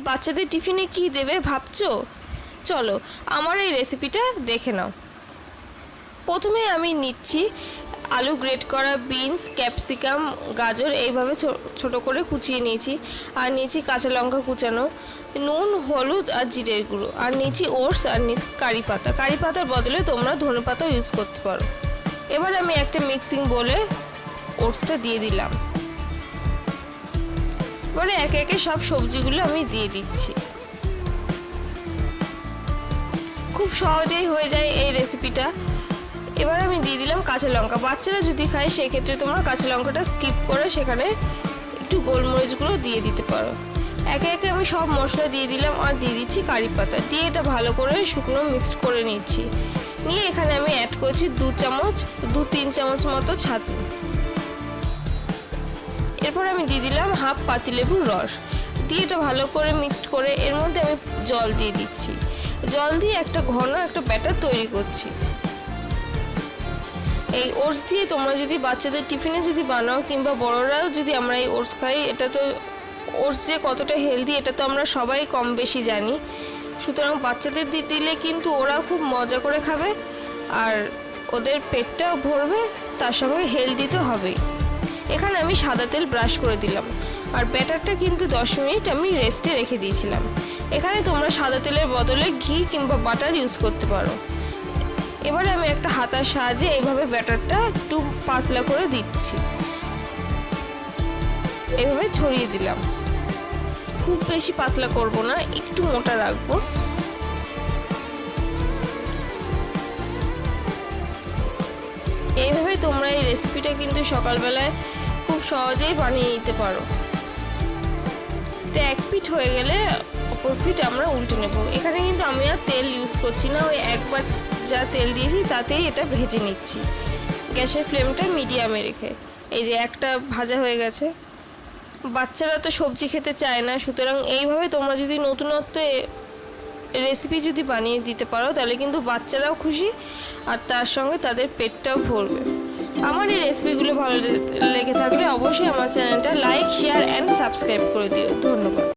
বাচ্চাদের টিফিনে কি দেবে ভাবছো? চলো আমার এই রেসিপিটা দেখে নাও। প্রথমে আমি নিচ্ছি আলু গ্রেট করা, বিনস, ক্যাপসিকাম, গাজর এইভাবে ছোট করে কুচিয়ে নিয়েছি। আর নিয়েছি কাঁচা লঙ্কা কুচানো, নুন, হলুদ আর জিরের গুঁড়ো। আর নিয়েছি ওটস আর নিয়েছি কারি পাতা। কারি পাতার বদলে তোমরা ধনে পাতাও ইউজ করতে পারো। এবার আমি একটা মিক্সিং বোলে ওটসটা দিয়ে দিলাম। এবারে একে একে সব সবজিগুলো আমি দিয়ে দিচ্ছি। খুব সহজেই হয়ে যায় এই রেসিপিটা। এবার আমি দিয়ে দিলাম কাঁচা লঙ্কা। বাচ্চারা যদি খায় সেক্ষেত্রে তোমরা কাঁচা লঙ্কাটা স্কিপ করে সেখানে একটু গোলমরিচগুলো দিয়ে দিতে পারো। একে একে আমি সব মশলা দিয়ে দিলাম আর দিয়ে দিচ্ছি কারি পাতা। দিয়ে এটা ভালো করে শুকনো মিক্সড করে নিচ্ছি। নিয়ে এখানে আমি অ্যাড করছি 2-3 চামচ মতো ছাতু। এরপর আমি দিয়ে দিলাম হাফ পাতিলেবুর রস। দিয়ে এটা ভালো করে মিক্সড করে এর মধ্যে আমি জল দিয়ে দিচ্ছি। জল দিয়ে একটা ঘন একটা ব্যাটার তৈরি করছি। এই ওটস দিয়ে তোমরা যদি বাচ্চাদের টিফিনে যদি বানাও কিংবা বড়রাও যদি আমরা এই ওটস খাই, এটা তো ওটস যে কতটা হেলদি এটা তো আমরা সবাই কম বেশি জানি। সুতরাং বাচ্চাদের দিলে কিন্তু ওরা খুব মজা করে খাবে আর ওদের পেটটাও ভরবে, তার সঙ্গে হেলদি তো হবেই। এখানে আমি সাদা তেল ব্রাশ করে দিলাম। আর ব্যাটারটা কিন্তু 10 মিনিট আমি রেস্টে রেখে দিয়েছিলাম। এখানে তোমরা সাদা তেলের বদলে ঘি কিংবা বাটার ইউজ করতে পারো। এবারে আমি একটা হাতার সাহায্যে এইভাবে ব্যাটারটা একটু পাতলা করে দিচ্ছি। এইভাবে ছড়িয়ে দিলাম। খুব বেশি পাতলা করব না, একটু মোটা রাখবো। এইভাবে তোমরা এই রেসিপিটা কিন্তু সকালবেলায় খুব সহজেই বানিয়ে নিতে পারো। তো এক পিঠ হয়ে গেলে অপর পিঠ আমরা উল্টে নেব। এখানে কিন্তু আমি আর তেল ইউজ করছি না, ওই একবার যা তেল দিয়েছি তাতেই এটা ভেজে নিচ্ছি। গ্যাসের ফ্লেমটা মিডিয়ামে রেখে। এই যে একটা ভাজা হয়ে গেছে। বাচ্চারা তো সবজি খেতে চায় না, সুতরাং এইভাবে তোমরা যদি নতুনত্ব রেসিপি যদি বানিয়ে দিতে পারো তাহলে কিন্তু বাচ্চারাও খুশি আর তার সঙ্গে তাদের পেটটাও ভরবে। আমার এই রেসিপিগুলো ভালো লেগে থাকলে অবশ্যই আমার চ্যানেলটা লাইক, শেয়ার অ্যান্ড সাবস্ক্রাইব করে দিও। ধন্যবাদ।